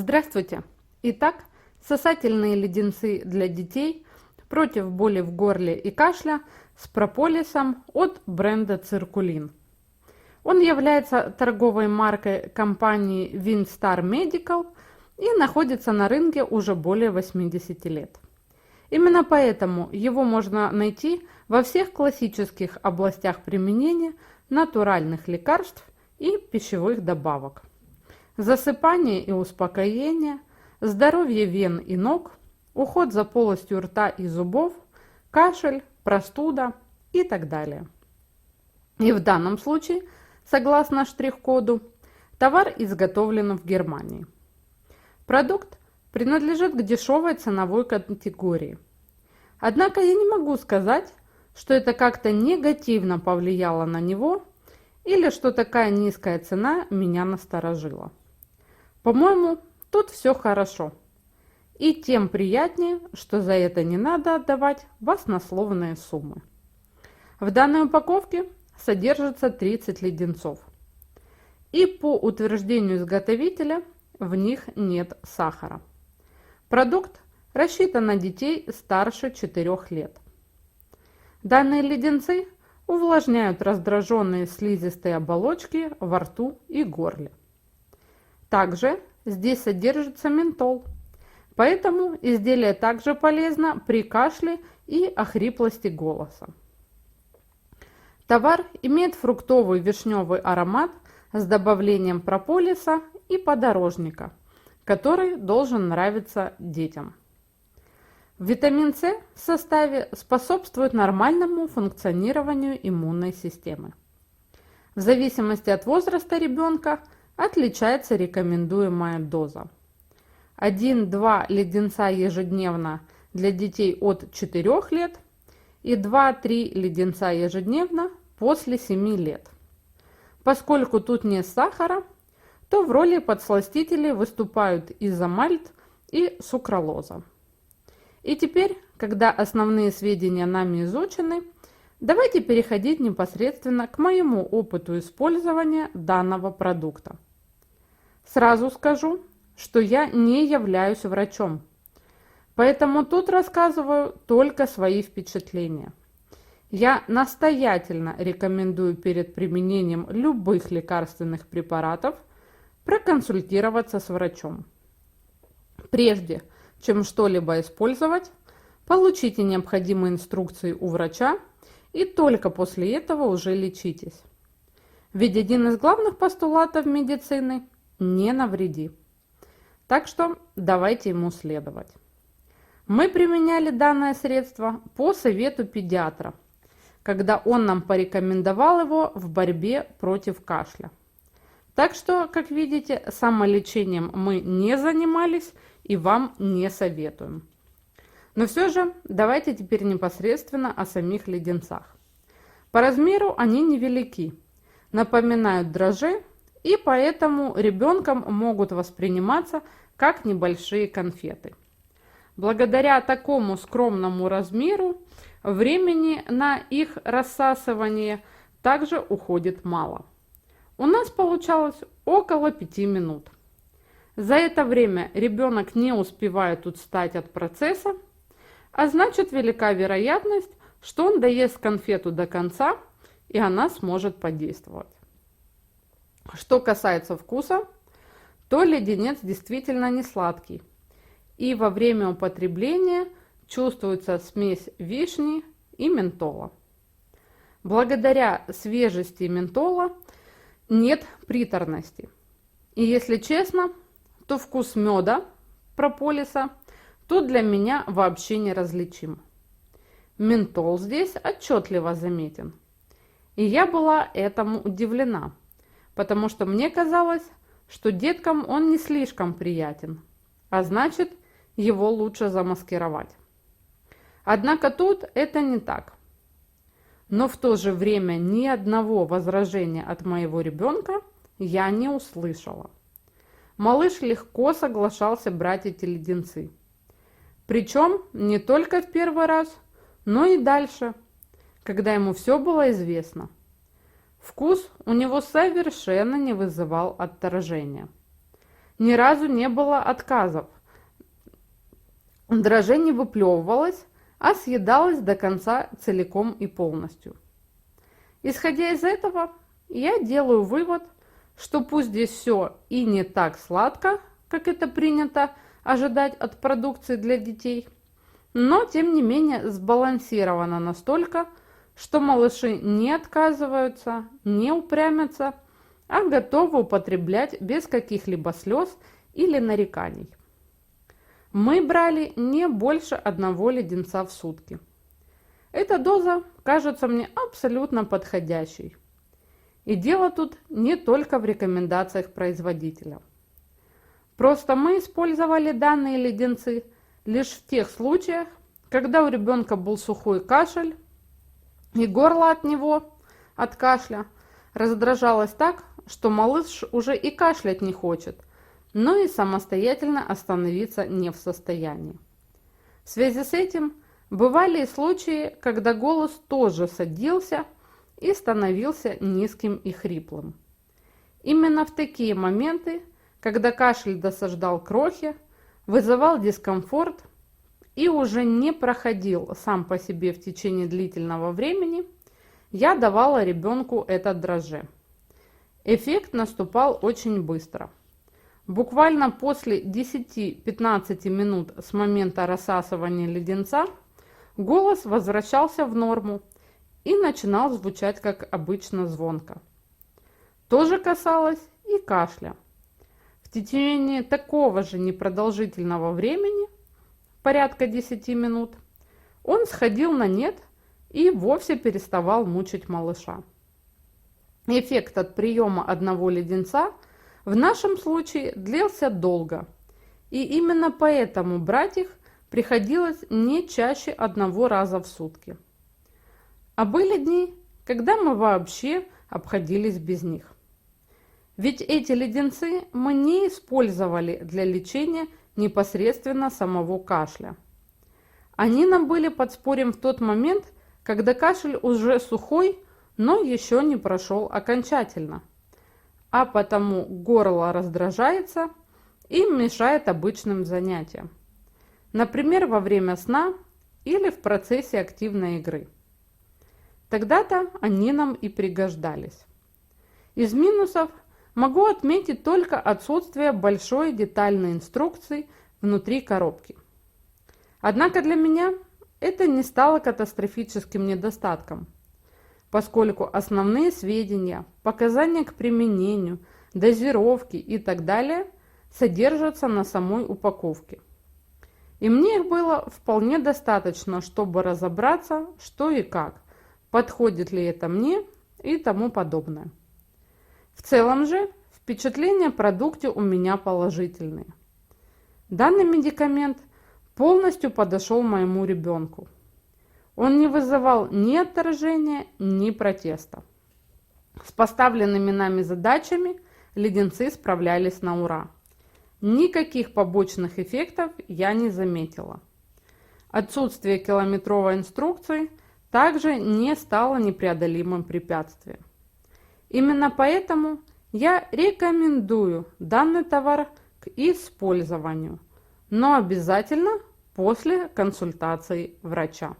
Здравствуйте! Итак, сосательные леденцы для детей против боли в горле и кашля с прополисом от бренда Циркулин. Он является торговой маркой компании Winstar Medical и находится на рынке уже более 80 лет. Именно поэтому его можно найти во всех классических областях применения натуральных лекарств и пищевых добавок. Засыпание и успокоение, здоровье вен и ног, уход за полостью рта и зубов, кашель, простуда и так далее. И в данном случае, согласно штрих-коду, товар изготовлен в Германии. Продукт принадлежит к дешевой ценовой категории. Однако я не могу сказать, что это как-то негативно повлияло на него или что такая низкая цена меня насторожила. По-моему, тут все хорошо. И тем приятнее, что за это не надо отдавать баснословные суммы. В данной упаковке содержится 30 леденцов. И по утверждению изготовителя в них нет сахара. Продукт рассчитан на детей старше 4 лет. Данные леденцы увлажняют раздраженные слизистые оболочки во рту и горле. Также здесь содержится ментол, поэтому изделие также полезно при кашле и охриплости голоса. Товар имеет фруктовый вишневый аромат с добавлением прополиса и подорожника, который должен нравиться детям. Витамин С в составе способствует нормальному функционированию иммунной системы. В зависимости от возраста ребенка отличается рекомендуемая доза. 1-2 леденца ежедневно для детей от 4 лет и 2-3 леденца ежедневно после 7 лет. Поскольку тут нет сахара, то в роли подсластителей выступают изомальт и сукралоза. И теперь, когда основные сведения нами изучены, давайте переходить непосредственно к моему опыту использования данного продукта. Сразу скажу, что я не являюсь врачом, поэтому тут рассказываю только свои впечатления. Я настоятельно рекомендую перед применением любых лекарственных препаратов проконсультироваться с врачом. Прежде чем что-либо использовать, получите необходимые инструкции у врача и только после этого уже лечитесь. Ведь один из главных постулатов медицины – не навреди. Так что давайте ему следовать. Мы применяли данное средство по совету педиатра, когда он нам порекомендовал его в борьбе против кашля. Так что, как видите, самолечением мы не занимались и вам не советуем. Но все же давайте теперь непосредственно о самих леденцах. По размеру они невелики, напоминают дрожжи, и поэтому ребенком могут восприниматься как небольшие конфеты. Благодаря такому скромному размеру времени на их рассасывание также уходит мало. У нас получалось около 5 минут. За это время ребенок не успевает устать от процесса, а значит велика вероятность, что он доест конфету до конца и она сможет подействовать. Что касается вкуса, то леденец действительно не сладкий, и во время употребления чувствуется смесь вишни и ментола. Благодаря свежести ментола нет приторности. И если честно, то вкус меда, прополиса, тут для меня вообще не различим. Ментол здесь отчетливо заметен. И я была этому удивлена, потому что мне казалось, что деткам он не слишком приятен, а значит, его лучше замаскировать. Однако тут это не так. Но в то же время ни одного возражения от моего ребенка я не услышала. Малыш легко соглашался брать эти леденцы. Причем не только в первый раз, но и дальше, когда ему все было известно. Вкус у него совершенно не вызывал отторжения. Ни разу не было отказов. Дрожжи не выплевывалось, а съедалось до конца целиком и полностью. Исходя из этого, я делаю вывод, что пусть здесь все и не так сладко, как это принято ожидать от продукции для детей, но тем не менее сбалансировано настолько, что малыши не отказываются, не упрямятся, а готовы употреблять без каких-либо слез или нареканий. Мы брали не больше 1 леденца в сутки. Эта доза кажется мне абсолютно подходящей. И дело тут не только в рекомендациях производителя. Просто мы использовали данные леденцы лишь в тех случаях, когда у ребенка был сухой кашель, и горло от него, от кашля, раздражалось так, что малыш уже и кашлять не хочет, но и самостоятельно остановиться не в состоянии. В связи с этим бывали и случаи, когда голос тоже садился и становился низким и хриплым. Именно в такие моменты, когда кашель досаждал крохе, вызывал дискомфорт и уже не проходил сам по себе в течение длительного времени, я давала ребенку это дрожжи. Эффект наступал очень быстро. Буквально после 10-15 минут с момента рассасывания леденца голос возвращался в норму и начинал звучать как обычно звонко. То же касалось и кашля. В течение такого же непродолжительного времени, порядка 10 минут, он сходил на нет и вовсе переставал мучить малыша. Эффект от приема 1 леденца в нашем случае длился долго, и именно поэтому брать их приходилось не чаще 1 раза в сутки. А были дни, когда мы вообще обходились без них. Ведь эти леденцы мы не использовали для лечения непосредственно самого кашля. Они нам были подспорьем в тот момент, когда кашель уже сухой, но еще не прошел окончательно, а потому горло раздражается и мешает обычным занятиям, например, во время сна или в процессе активной игры. Тогда-то они нам и пригождались. Из минусов могу отметить только отсутствие большой детальной инструкции внутри коробки. Однако для меня это не стало катастрофическим недостатком, поскольку основные сведения, показания к применению, дозировки и так далее содержатся на самой упаковке. И мне их было вполне достаточно, чтобы разобраться, что и как, подходит ли это мне и тому подобное. В целом же впечатления о продукте у меня положительные. Данный медикамент полностью подошел моему ребенку. Он не вызывал ни отторжения, ни протеста. С поставленными нами задачами леденцы справлялись на ура. Никаких побочных эффектов я не заметила. Отсутствие километровой инструкции также не стало непреодолимым препятствием. Именно поэтому я рекомендую данный товар к использованию, но обязательно после консультации врача.